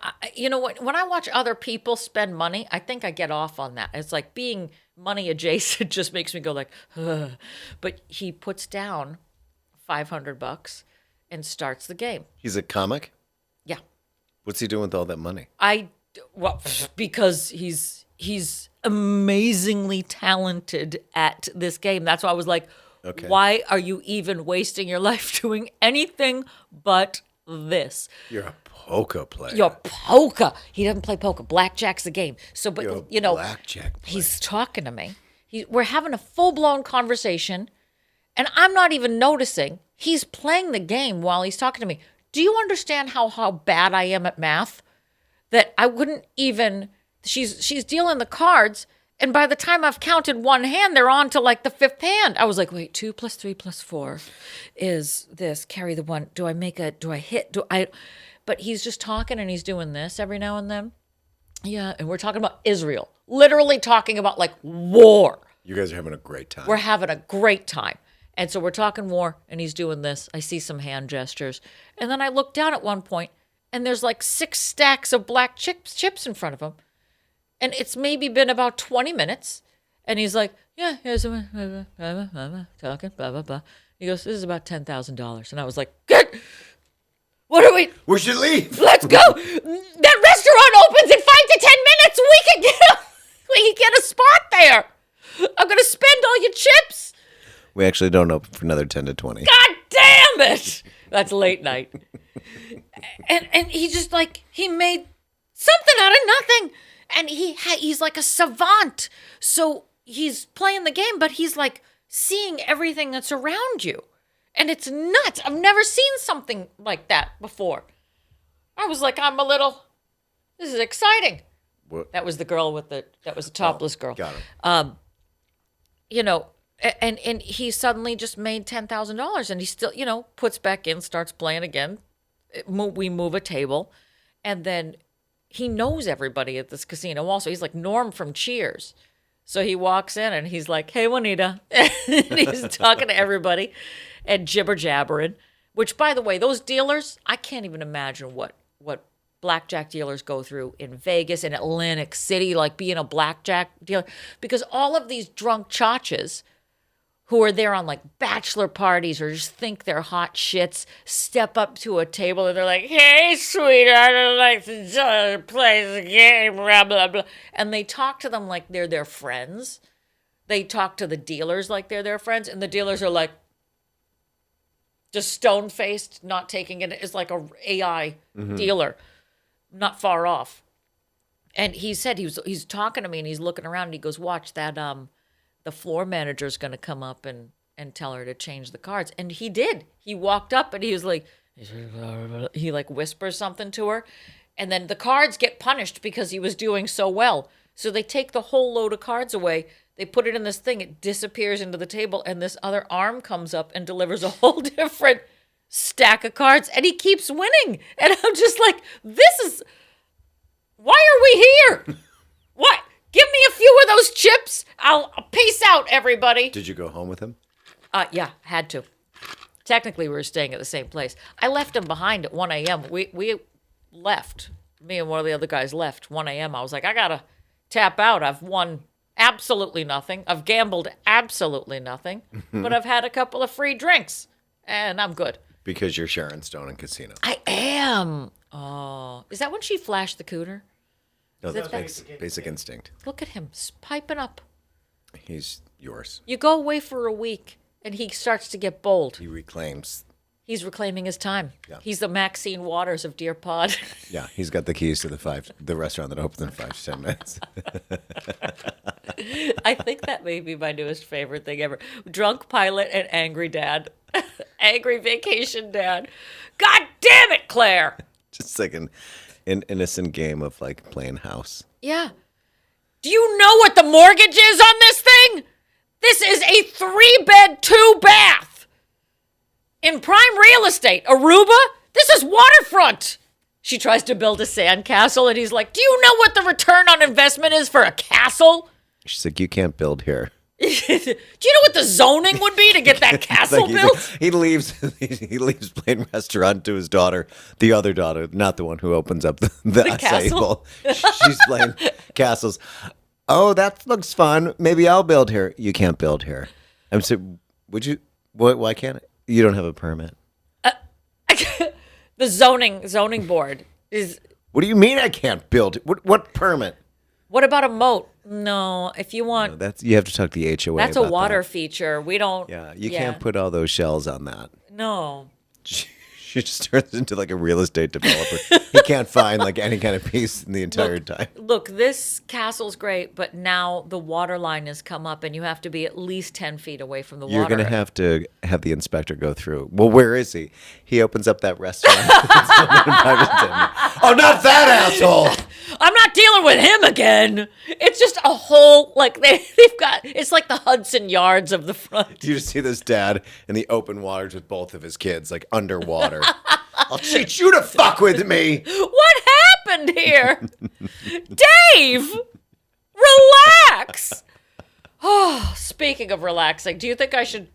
when I watch other people spend money, I think I get off on that. It's like being money adjacent just makes me go like, ugh. But he puts down $500 and starts the game. He's a comic. Yeah. What's he doing with all that money? Because he's amazingly talented at this game. That's why I was like, Okay. why are you even wasting your life doing anything but this? You're a poker player. Your poker. He doesn't play poker. Blackjack's the game. So, but You're a you know, blackjack player. he's talking to me. We're having a full-blown conversation, and I'm not even noticing. He's playing the game while he's talking to me. Do you understand how bad I am at math? That I wouldn't even. She's dealing the cards, And by the time I've counted one hand, they're on to like the fifth hand. I was like, wait, 2 + 3 + 4 is this. Carry the one. Do I hit? But he's just talking and he's doing this every now and then. Yeah. And we're talking about Israel. Literally talking about like war. You guys are having a great time. We're having a great time. And so we're talking war and he's doing this. I see some hand gestures. And then I look down at one point and there's like 6 stacks of black chips in front of him. And it's maybe been about 20 minutes. And he's like, yeah, here's talking, blah, blah, blah. He goes, this is about $10,000. And I was like, good. What are we? We should leave. Let's go. That restaurant opens in 5 to 10 minutes. We can get a spot there. I'm going to spend all your chips. We actually don't open for another 10 to 20. God damn it. That's late night. And he just like, he made something out of nothing. And he's like a savant. So he's playing the game, but he's like seeing everything that's around you. And it's nuts. I've never seen something like that before. I was like, this is exciting. What? That was the girl that was a topless girl. Got him. You know, and he suddenly just made $10,000 and he still, you know, puts back in, starts playing again. We move a table and then he knows everybody at this casino also. He's like Norm from Cheers. So he walks in and he's like, hey, Juanita. And he's talking to everybody and jibber jabbering, which, by the way, those dealers, I can't even imagine what blackjack dealers go through in Vegas and Atlantic City, like being a blackjack dealer. Because all of these drunk chachas who are there on like bachelor parties or just think they're hot shits, step up to a table and they're like, hey, sweetheart, I'd like to play the game, blah, blah, blah. And they talk to them like they're their friends. They talk to the dealers like they're their friends. And the dealers are like, just stone-faced, not taking it. It's like a AI dealer, not far off. And he said he's talking to me and he's looking around and he goes, watch that, the floor manager's going to come up and tell her to change the cards. And he did. He walked up and he was like, he like whispers something to her. And then the cards get punished because he was doing so well. So they take the whole load of cards away. They put it in this thing. It disappears into the table. And this other arm comes up and delivers a whole different stack of cards. And he keeps winning. And I'm just like, why are we here? What? Give me a few of those chips. I'll peace out, everybody. Did you go home with him? Yeah, had to. Technically, we were staying at the same place. I left him behind at 1 a.m. We left. Me and one of the other guys left 1 a.m. I was like, I got to tap out. I've won absolutely nothing. I've gambled absolutely nothing. But I've had a couple of free drinks, and I'm good. Because you're Sharon Stone in Casino. I am. Oh. Is that when she flashed the cooter? No, that's that basic instinct. Look at him, piping up. He's yours. You go away for a week, and he starts to get bold. He reclaims. He's reclaiming his time. Yeah. He's the Maxine Waters of Deer Pod. Yeah, he's got the keys to the restaurant that opens in 5 to 10 minutes. I think that may be my newest favorite thing ever. Drunk pilot and angry dad. Angry vacation dad. God damn it, Claire. Just like an innocent game of like playing house. Yeah. Do you know what the mortgage is on this thing? This is a 3-bed, 2-bath. In prime real estate. Aruba? This is waterfront. She tries to build a sandcastle and he's like, do you know what the return on investment is for a castle? She's like, you can't build here. Do you know what the zoning would be to get that castle built? He leaves playing restaurant to his daughter, the other daughter, not the one who opens up the acai castle? bowl. She's playing castles. Oh, that looks fun. Maybe I'll build here. You can't build here. I'm saying, would you? Why can't it? You don't have a permit. The zoning board is. What do you mean I can't build? What permit? What about a moat? No, if you want, No, you have to talk to the HOA. that's a about water that. feature. We don't. Yeah, you can't put all those shells on that. No. She just turns into like a real estate developer. He can't find like any kind of peace in the entire time. Look, this castle's great, but now the water line has come up, and you have to be at least 10 feet away from the water. You're going to have the inspector go through. Well, where is he? He opens up that restaurant. Oh, not that asshole. I'm not dealing with him again. It's just a whole, like, they've got, it's like the Hudson Yards of the front. You just see this dad in the open waters with both of his kids, like underwater. I'll teach you to fuck with me. What happened here? Dave, relax. Oh, speaking of relaxing, do you think I should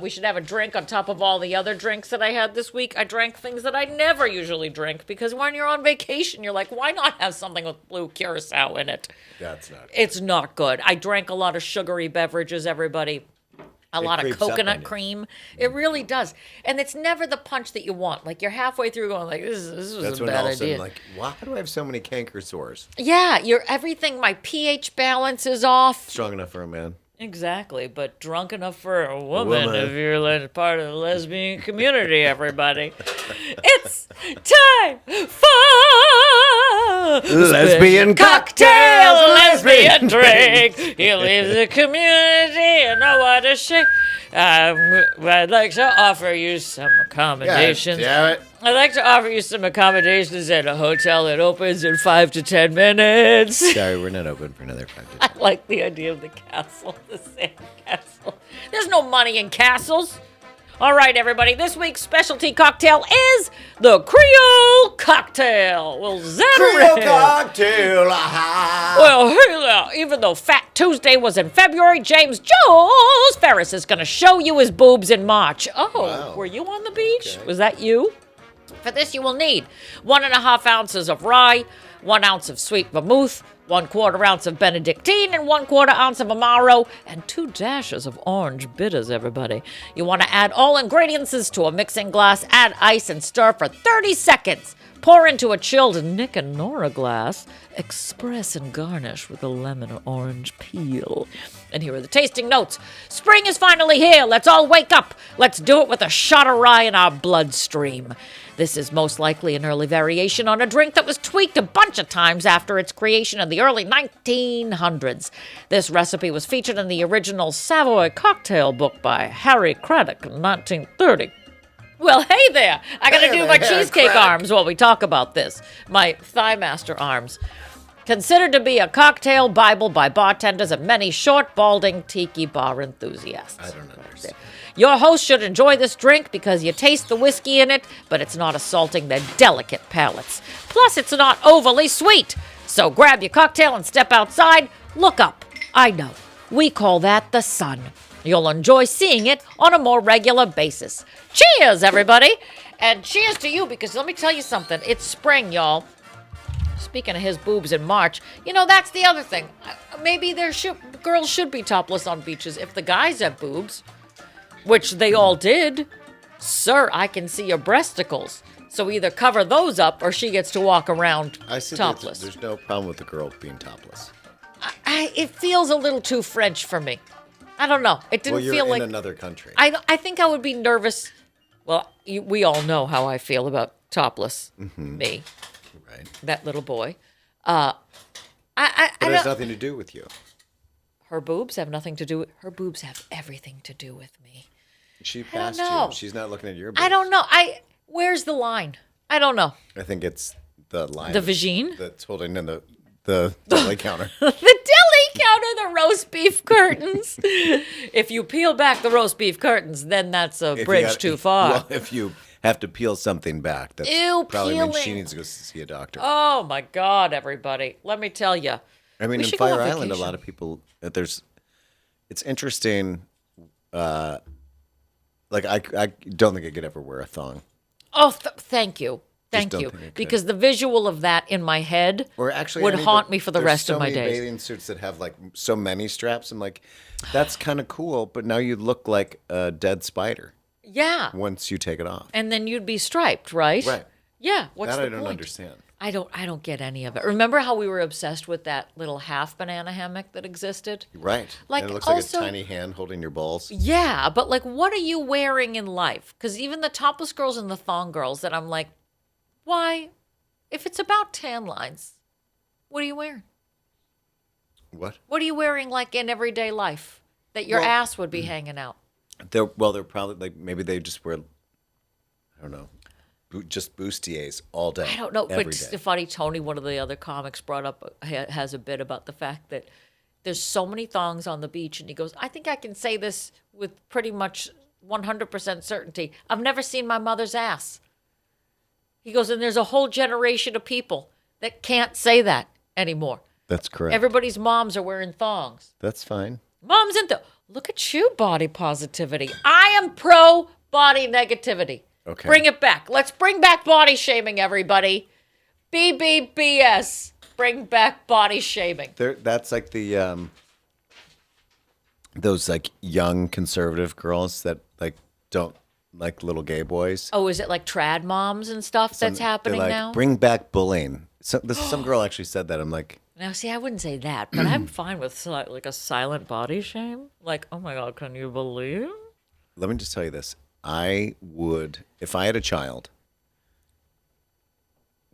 we should have a drink on top of all the other drinks that I had this week? I drank things that I never usually drink because when you're on vacation, you're like, why not have something with blue curacao in it? That's not good. It's not good. I drank a lot of sugary beverages, everybody. A lot of creeps up on coconut you. cream. It really does. And it's never the punch that you want. Like, you're halfway through going like, this was That's a when bad all of a sudden, idea. like, why do I have so many canker sores? Yeah, everything, my pH balance is off. Strong enough for a man. Exactly, but drunk enough for a woman, woman. if you're part of the lesbian community, everybody. It's time for Lesbian cocktails, lesbian drink. You leave the community and know what to shake. I'd like to offer you some accommodations. Damn it. I'd like to offer you some accommodations at a hotel that opens in 5 to 10 minutes. Sorry, we're not open for another 5 to 10. I like the idea of the castle, the sand castle. There's no money in castles. All right, everybody. This week's specialty cocktail is the Creole cocktail. Well, Creole cocktail. Aha. Well, hey there. Even though Fat Tuesday was in February, James Jules Ferris is going to show you his boobs in March. Oh, Wow. Were you on the beach? Okay. Was that you? For this, you will need 1.5 ounces of rye, 1 ounce of sweet vermouth, 1/4 ounce of Benedictine, and 1/4 ounce of Amaro, and 2 dashes of orange bitters, everybody. You want to add all ingredients to a mixing glass, add ice, and stir for 30 seconds. Pour into a chilled Nick and Nora glass. Express and garnish with a lemon or orange peel. And here are the tasting notes. Spring is finally here. Let's all wake up. Let's do it with a shot of rye in our bloodstream. This is most likely an early variation on a drink that was tweaked a bunch of times after its creation in the early 1900s. This recipe was featured in the original Savoy cocktail book by Harry Craddock in 1930. Well, hey there. I got to do my cheesecake arms while we talk about this. My Thigh Master arms. Considered to be a cocktail Bible by bartenders and many short, balding tiki bar enthusiasts. I don't understand. Your host should enjoy this drink because you taste the whiskey in it, but it's not assaulting their delicate palates. Plus, it's not overly sweet. So grab your cocktail and step outside. Look up. I know. We call that the sun. You'll enjoy seeing it on a more regular basis. Cheers, everybody. And cheers to you because let me tell you something. It's spring, y'all. Speaking of his boobs in March, that's the other thing. Maybe girls should be topless on beaches if the guys have boobs, which they all did. Sir, I can see your breasticles. So either cover those up or she gets to walk around I see topless. There's no problem with the girl being topless. It feels a little too French for me. I don't know. It didn't Well, you're feel in like another country. I think I would be nervous. Well, we all know how I feel about topless me, Right. that little boy. But it has don't- nothing to do with you. Her boobs have nothing to do with her boobs have everything to do with me. She don't passed know. you. She's not looking at your boobs. I don't know. Where's the line? I don't know. I think it's the line. The vagine? That's holding in the deli counter. The deli counter, the roast beef curtains. If you peel back the roast beef curtains, then that's a If you bridge got- too far. Well, if you have to peel something back, that's Ew, probably means she peeling. needs to go see a doctor. Oh my God, everybody! Let me tell you. I mean, we in should go Fire on Island, a vacation. lot of people. It's interesting. Like I don't think I could ever wear a thong. Oh, thank you. Thank don't you. think I could. Because the visual of that in my head Or actually, would I mean, haunt me for the there's rest so of my many days. bathing suits that have like so many straps. I'm like, that's kind of cool, but now you look like a dead spider Yeah. once you take it off. And then you'd be striped, right? Right. Yeah. What's That the I don't point? understand. I don't get any of it. Remember how we were obsessed with that little half banana hammock that existed? Right. Like, and it looks also- like a tiny hand holding your balls. Yeah, but like, what are you wearing in life? Because even the topless girls and the thong girls, that I'm like, why? If it's about tan lines, what are you wearing? What? What are you wearing like in everyday life that your Well, ass would be hanging out? They're probably like maybe they just wear, I don't know, just bustiers all day. I don't know, every but day. Stefani Tony, one of the other comics, brought up has a bit about the fact that there's so many thongs on the beach, and he goes, I think I can say this with pretty much 100% certainty. I've never seen my mother's ass. He goes, and there's a whole generation of people that can't say that anymore. That's correct. Everybody's moms are wearing thongs. That's fine. Moms into look at you, body positivity. I am pro body negativity. Okay. Bring it back. Let's bring back body shaming, everybody. BBBS. Bring back body shaming. That's like the those like young conservative girls that like don't like little gay boys. Oh, is it like trad moms and stuff that's happening They're like, now? Bring back bullying. Some girl actually said that. I'm like, Now, see, I wouldn't say that, but I'm fine with like a silent body shame. Like, oh my God, can you believe? let me just tell you this. I would, if I had a child,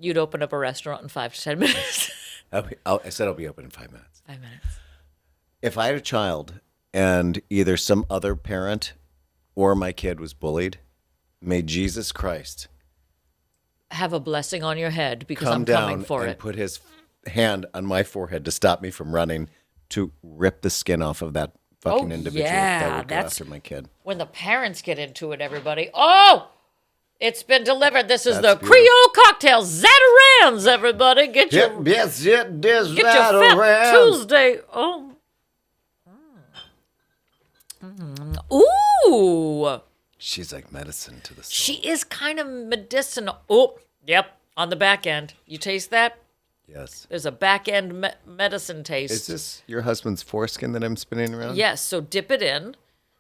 You'd open up a restaurant in 5 to 10 minutes. I said I'll be open in 5 minutes. 5 minutes. If I had a child and either some other parent or my kid was bullied, may Jesus Christ Have a blessing on your head because come I'm down coming for and it. put his hand on my forehead to stop me from running to rip the skin off of that fucking individual that would go after my kid. When the parents get into it, everybody, oh, it's been delivered. This is That's the Creole cocktail Zatarans, everybody. Get your Yes, it is get your Fat Tuesday. Oh. Ooh. She's like medicine to the soul. She is kind of medicinal. Oh, yep. On the back end. You taste that? Yes. There's a back end medicine taste. Is this your husband's foreskin that I'm spinning around? Yes, so dip it in.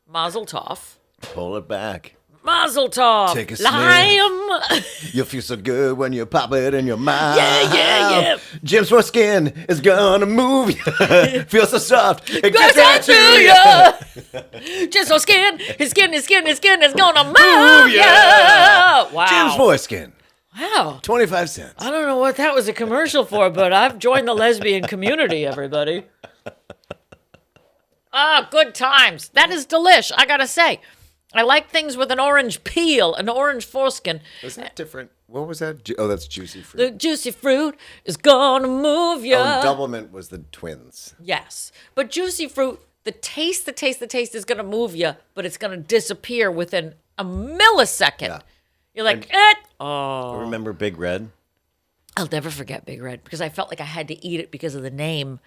Mazel tov. Pull it back. Mazel tov. Take a sniff. Lime. You feel so good when you pop it in your mouth. Yeah. Jim's foreskin is gonna move you. Feel so soft. It Goes gets out into to you. ya. Just so his skin is gonna move ya. Wow. Jim's foreskin. Wow. 25 cents. I don't know what that was a commercial for, but I've joined the lesbian community, everybody. Ah, good times. That is delish, I gotta say. I like things with an orange peel, an orange foreskin. Was that different? What was that? Oh, that's juicy fruit. The juicy fruit is gonna move you. Oh, Doublemint was the twins. Yes. But juicy fruit, the taste is gonna move you, but it's gonna disappear within a millisecond. Yeah. You're like, oh. Remember Big Red? I'll never forget Big Red because I felt like I had to eat it because of the name.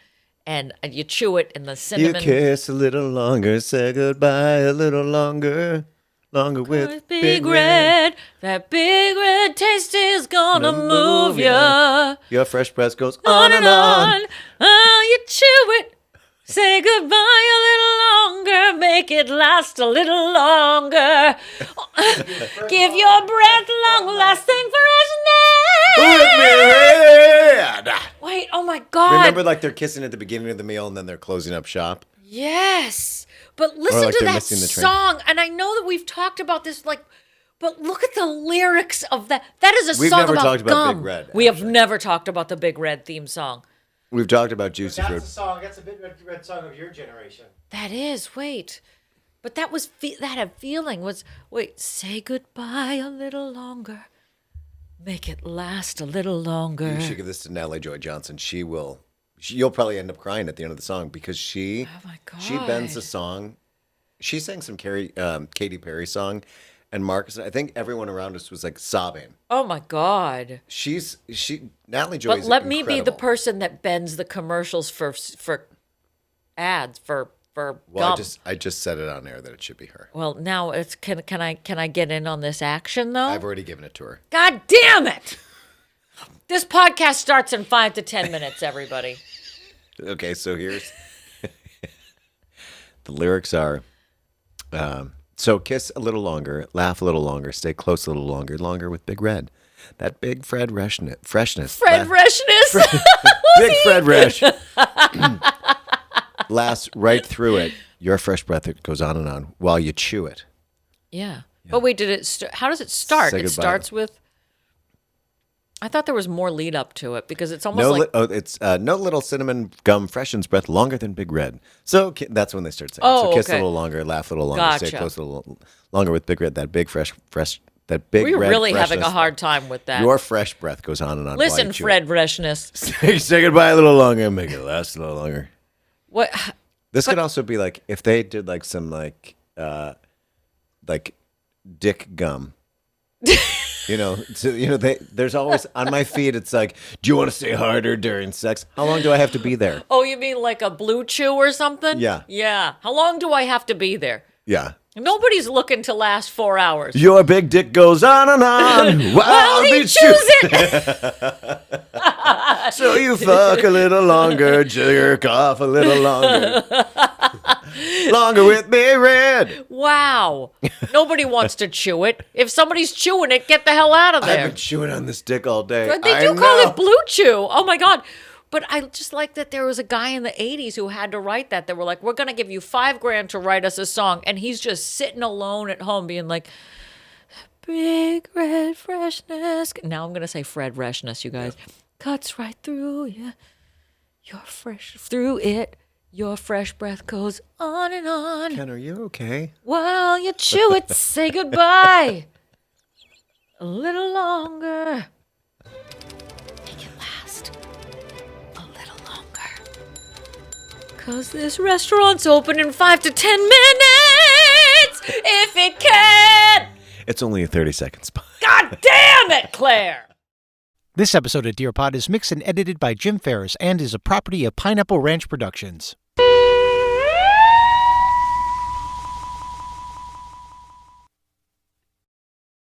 And you chew it and the You cinnamon. kiss a little longer, say goodbye a little longer. Longer with Big Red. That Big Red taste is gonna move ya. Your fresh breath goes on and on. Oh, you chew it. Say goodbye a little longer. Make it last a little longer. Give your breath long-lasting freshness. With me, Red. Wait, oh my God. Remember, like they're kissing at the beginning of the meal and then they're closing up shop. Yes. But listen like to they're that missing the train. song. And I know that we've talked about this, like, but look at the lyrics of that. That is a We've song never about talked about gum. Big Red, We have actually. never talked about the Big Red theme song. We've talked about juicy That's fruit. the song. That's a big red song of your generation. That is, wait. But that was, that had feeling was, wait, say goodbye a little longer. Make it last a little longer. You should give this to Natalie Joy Johnson. You'll probably end up crying at the end of the song because she bends the song. She sang some Katy Perry song, and Marcus, I think everyone around us was like sobbing. Oh my God. Natalie Joy. But let me be the person that bends the commercials for ads for Well, gum. I just said it on air that it should be her. Well, now it's can I get in on this action though? I've already given it to her. God damn it! This podcast starts in 5 to 10 minutes, everybody. Okay, so here's the lyrics are. So kiss a little longer, laugh a little longer, stay close a little longer with Big Red. That big freshness. Fred Freshness. Big Fred Resh. Lasts right through it. Your fresh breath, it goes on and on while you chew it. Yeah. But wait, how does it start? Say It goodbye. starts with. I thought there was more lead up to it because it's almost It's no little cinnamon gum freshens breath longer than Big Red. So that's when they start saying. Oh, so kiss okay. a little longer, laugh a little longer, Gotcha. stay close a little longer with Big Red. That big fresh That big We're red really having a freshness. hard time with that. Your fresh breath goes on and on. while Listen, you chew Fred Freshness. it. Say goodbye a little longer. Make it last a little longer. What? This could also be like if they did like some like dick gum. There's always on my feed. It's like, do you want to stay harder during sex? How long do I have to be there? Oh, you mean like a Blue Chew or something? Yeah. Yeah. How long do I have to be there? Yeah. Nobody's looking to last 4 hours. Your big dick goes on and on while he chews it. So you fuck a little longer, jerk off a little longer. Longer with me, Red. Wow. Nobody wants to chew it. If somebody's chewing it, get the hell out of I've there. been chewing on this dick all day. They do call it Blue Chew. Oh my God. But I just like that there was a guy in the 80s who had to write that. They were like, we're going to give you $5,000 to write us a song. And he's just sitting alone at home being like, big red freshness. Now I'm going to say Fred Freshness, you guys. Yeah. Cuts right through you. You're fresh through it. Your fresh breath goes on and on. Ken, are you okay? While you chew it, say goodbye. A little longer. Make it last a little longer. 'Cause this restaurant's open in 5 to 10 minutes. If it can. It's only a 30-second spot. God damn it, Claire. This episode of Dear Pod is mixed and edited by Jim Ferris and is a property of Pineapple Ranch Productions.